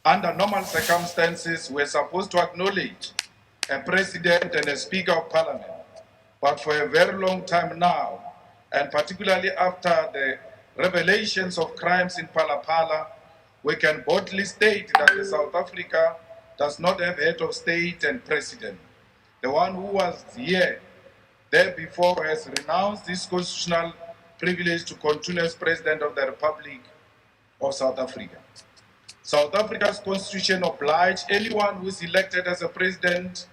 Under normal circumstances, we're supposed to acknowledge a president and a speaker of parliament. But for a very long time now, and particularly after the revelations of crimes in Palapala, we can boldly state that South Africa does not have head of state and president. The one who was there before has renounced his constitutional privilege to continue as president of the Republic of South Africa. South Africa's constitution obliges anyone who is elected as a president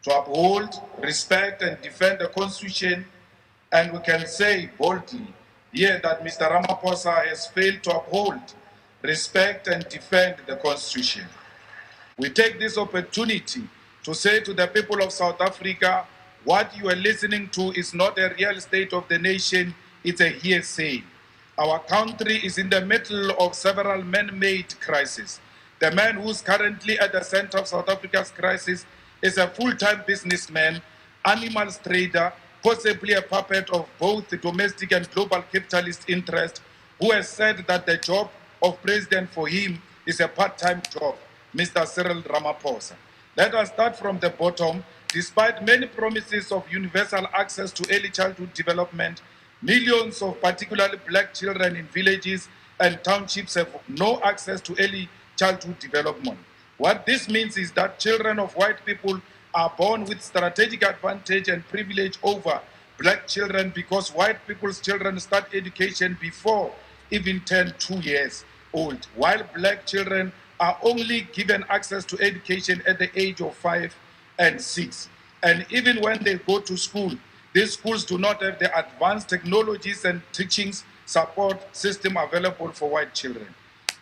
to uphold, respect, and defend the constitution, and we can say boldly here that Mr. Ramaphosa has failed to uphold, respect, and defend the constitution. We take this opportunity to say to the people of South Africa, what you are listening to is not a real state of the nation, it's a hearsay. Our country is in the middle of several man-made crises. The man who's currently at the center of South Africa's crisis is a full-time businessman, animals trader, possibly a puppet of both the domestic and global capitalist interest, who has said that the job of president for him is a part-time job, Mr. Cyril Ramaphosa. Let us start from the bottom. Despite many promises of universal access to early childhood development, millions of particularly black children in villages and townships have no access to early childhood development. What this means is that children of white people are born with strategic advantage and privilege over black children because white people's children start education before even turn 2 years old, while black children are only given access to education at the age of 5 and 6. And even when they go to school, these schools do not have the advanced technologies and teaching support system available for white children.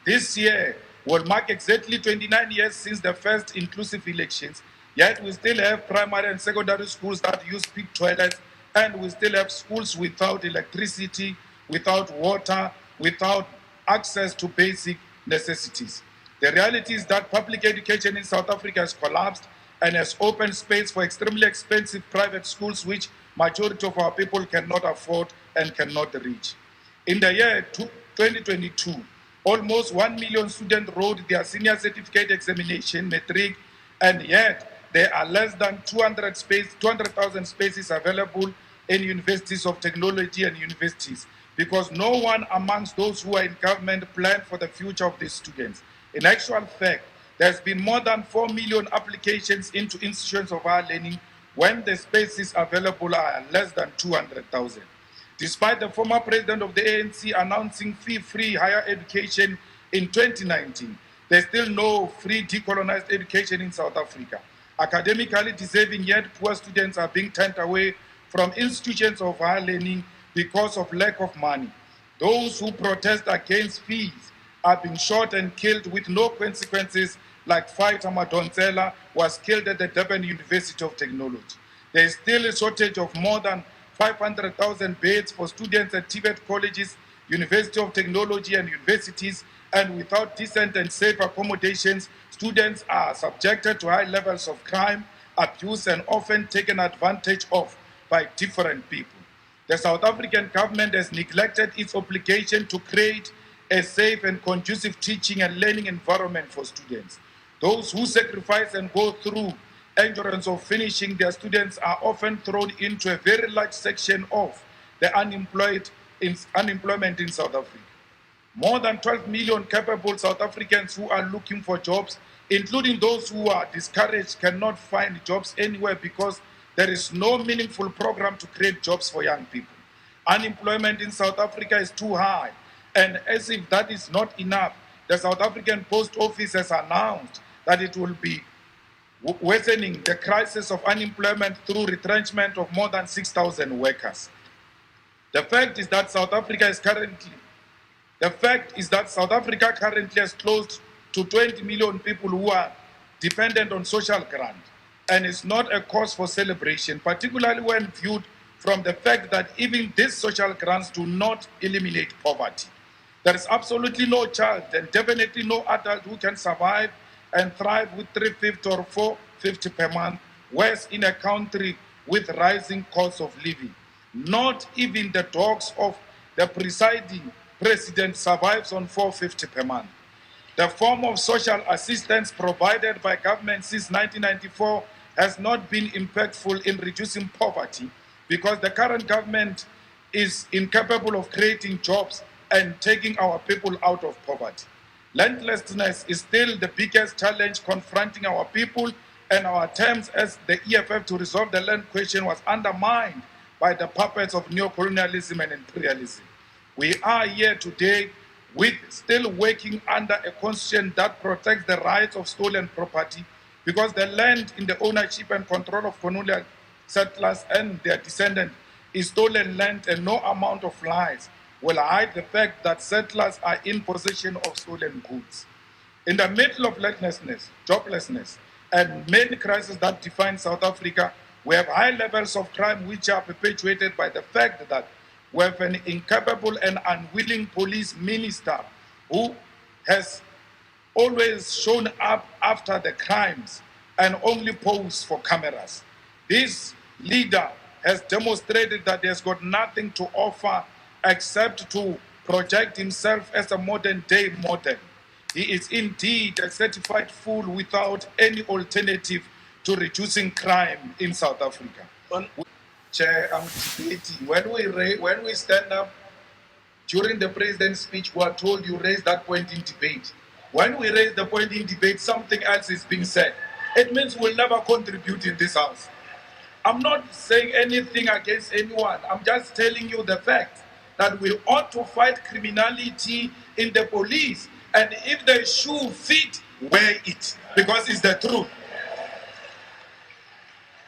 This year will mark exactly 29 years since the first inclusive elections, yet we still have primary and secondary schools that use pig toilets, and we still have schools without electricity, without water, without access to basic necessities. The reality is that public education in South Africa has collapsed and has opened space for extremely expensive private schools, which majority of our people cannot afford and cannot reach. In the year 2022, almost 1 million students wrote their senior certificate examination, matric, and yet there are less than 200,000 spaces available in universities of technology and universities, because no one amongst those who are in government planned for the future of these students. In actual fact, there's been more than 4 million applications into institutions of higher learning when the spaces available are less than 200,000. Despite the former president of the ANC announcing fee-free higher education in 2019, there's still no free decolonized education in South Africa. Academically deserving yet poor students are being turned away from institutions of higher learning because of lack of money. Those who protest against fees are being shot and killed with no consequences, like Fighter Madonsela was killed at the Durban University of Technology. There is still a shortage of more than 500,000 beds for students at Tibet colleges, University of Technology and universities, and without decent and safe accommodations, students are subjected to high levels of crime, abuse, and often taken advantage of by different people. The South African government has neglected its obligation to create a safe and conducive teaching and learning environment for students. Those who sacrifice and go through endurance of finishing their students are often thrown into a very large section of the unemployment in South Africa. More than 12 million capable South Africans who are looking for jobs, including those who are discouraged, cannot find jobs anywhere because there is no meaningful program to create jobs for young people. Unemployment in South Africa is too high, and as if that is not enough, the South African Post Office has announced that it will be worsening the crisis of unemployment through retrenchment of more than 6,000 workers. The fact is that South Africa currently has close to 20 million people who are dependent on social grant, and it's not a cause for celebration, particularly when viewed from the fact that even these social grants do not eliminate poverty. There is absolutely no child and definitely no adult who can survive and thrive with $350 or $450 per month, whereas in a country with rising costs of living. Not even the dogs of the presiding president survives on $450 per month. The form of social assistance provided by government since 1994 has not been impactful in reducing poverty because the current government is incapable of creating jobs and taking our people out of poverty. Landlessness is still the biggest challenge confronting our people, and our attempts as the EFF to resolve the land question was undermined by the puppets of neocolonialism and imperialism. We are here today with still working under a constitution that protects the rights of stolen property because the land in the ownership and control of colonial settlers and their descendants is stolen land, and no amount of lies will hide the fact that settlers are in possession of stolen goods. In the middle of landlessness, joblessness, and many crises that define South Africa, we have high levels of crime which are perpetuated by the fact that we have an incapable and unwilling police minister who has always shown up after the crimes and only posed for cameras. This leader has demonstrated that he has got nothing to offer except to project himself as a modern-day model. He is indeed a certified fool without any alternative to reducing crime in South Africa. Chair, I'm debating. When we stand up during the president's speech, we are told you raise that point in debate. When we raise the point in debate, something else is being said. It means we'll never contribute in this house. I'm not saying anything against anyone. I'm just telling you the fact that we ought to fight criminality in the police. And if the shoe fit, wear it, because it's the truth.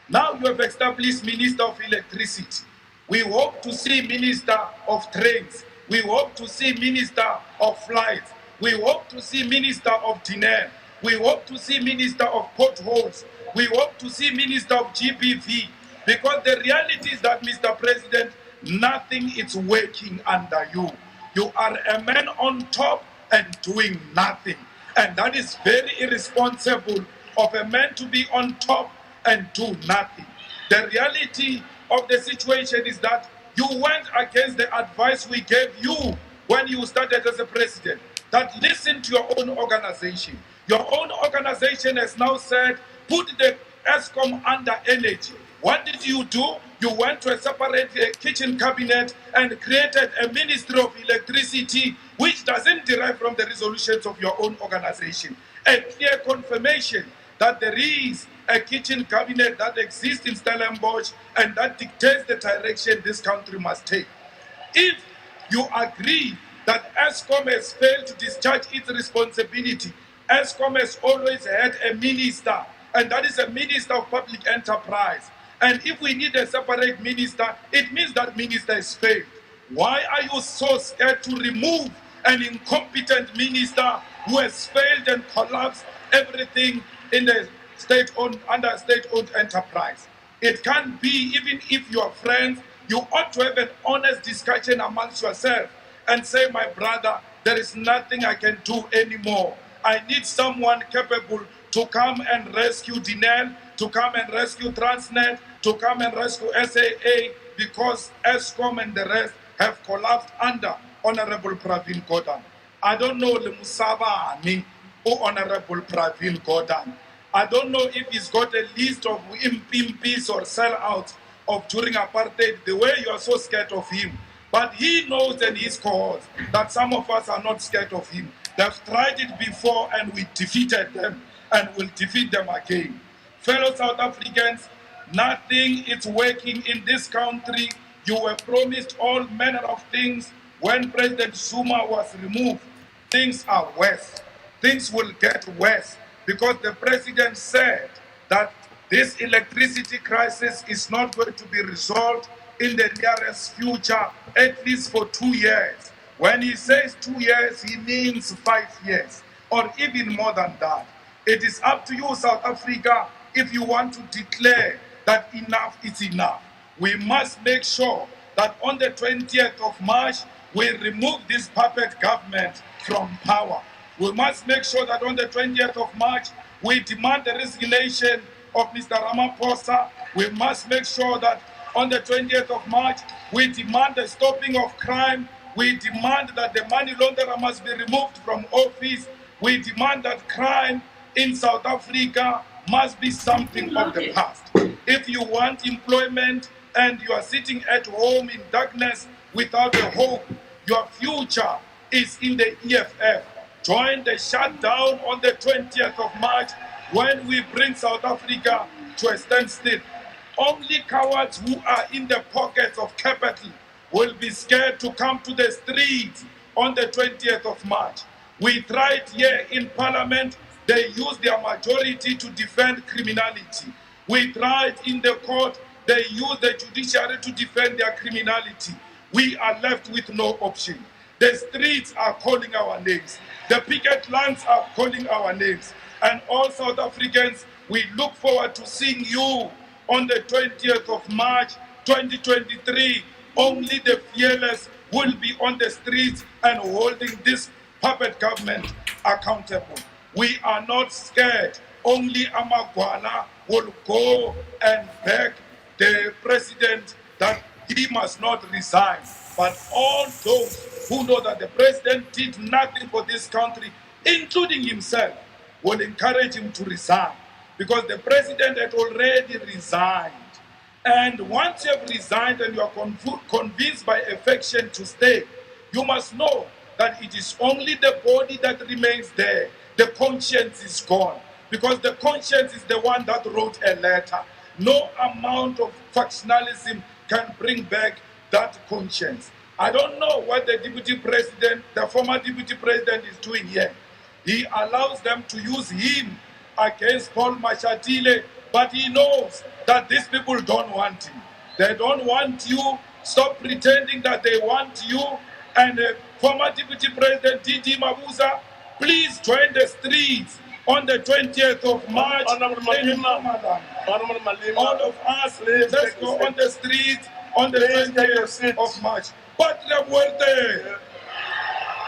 Now you have established Minister of Electricity. We hope to see Minister of Trains. We hope to see Minister of Flights. We hope to see Minister of Dinner. We hope to see Minister of Potholes. We hope to see Minister of GBV. Because the reality is that, Mr. President, nothing is working under you. You are a man on top and doing nothing. And that is very irresponsible of a man to be on top and do nothing. The reality of the situation is that you went against the advice we gave you when you started as a president, that listen to your own organization. Your own organization has now said, put the ESCOM under energy. What did you do? You went to a separate kitchen cabinet and created a Ministry of Electricity, which doesn't derive from the resolutions of your own organization. A clear confirmation that there is a kitchen cabinet that exists in Stellenbosch and that dictates the direction this country must take. If you agree that ESCOM has failed to discharge its responsibility, ESCOM has always had a minister, and that is a Minister of Public Enterprise. And if we need a separate minister, it means that minister has failed. Why are you so scared to remove an incompetent minister who has failed and collapsed everything in the state-owned, under state-owned enterprise? It can't be, even if you are friends, you ought to have an honest discussion amongst yourself and say, my brother, there is nothing I can do anymore. I need someone capable to come and rescue Dinel, to come and rescue Transnet, to come and rescue SAA, because ESCOM and the rest have collapsed under Honorable Pravin Gordhan. I don't know the Musabani or Honorable Pravin Gordhan. I don't know if he's got a list of impimpis or sellouts of during apartheid, the way you are so scared of him. But he knows and his cause that some of us are not scared of him. They've tried it before and we defeated them and will defeat them again. Fellow South Africans, nothing is working in this country. You were promised all manner of things. When President Zuma was removed, things are worse. Things will get worse because the president said that this electricity crisis is not going to be resolved in the nearest future, at least for 2 years. When he says 2 years, he means 5 years, or even more than that. It is up to you, South Africa, if you want to declare that enough is enough. We must make sure that on the 20th of March, we remove this puppet government from power. We must make sure that on the 20th of March, we demand the resignation of Mr. Ramaphosa. We must make sure that on the 20th of March, we demand the stopping of crime. We demand that the money launderer must be removed from office. We demand that crime in South Africa must be something of the past. If you want employment and you are sitting at home in darkness without a hope, your future is in the EFF. Join the shutdown on the 20th of March when we bring South Africa to a standstill. Only cowards who are in the pockets of capital will be scared to come to the streets on the 20th of March. We tried here in Parliament, they used their majority to defend criminality. We tried in the court, they used the judiciary to defend their criminality. We are left with no option. The streets are calling our names. The picket lines are calling our names. And all South Africans, we look forward to seeing you on the 20th of March 2023. Only the fearless will be on the streets and holding this puppet government accountable. We are not scared. Only Amagwana will go and beg the president that he must not resign. But all those who know that the president did nothing for this country, including himself, will encourage him to resign, because the president had already resigned. And once you have resigned and you are convinced by affection to stay, you must know that it is only the body that remains there. The conscience is gone, because the conscience is the one that wrote a letter. No amount of factionalism can bring back that conscience. I don't know what the deputy president, the former deputy president, is doing here. He allows them to use him against Paul Mashatile, but he knows that these people don't want him. They don't want you. Stop pretending that they want you. And former deputy president Didi Mabuza, please join the streets on the 20th of March. Honorable Malema, all of us, let's go on the streets on the 20th of March. Patria muerte!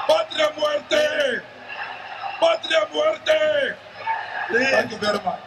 Patria muerte! Patria muerte! Thank you very much.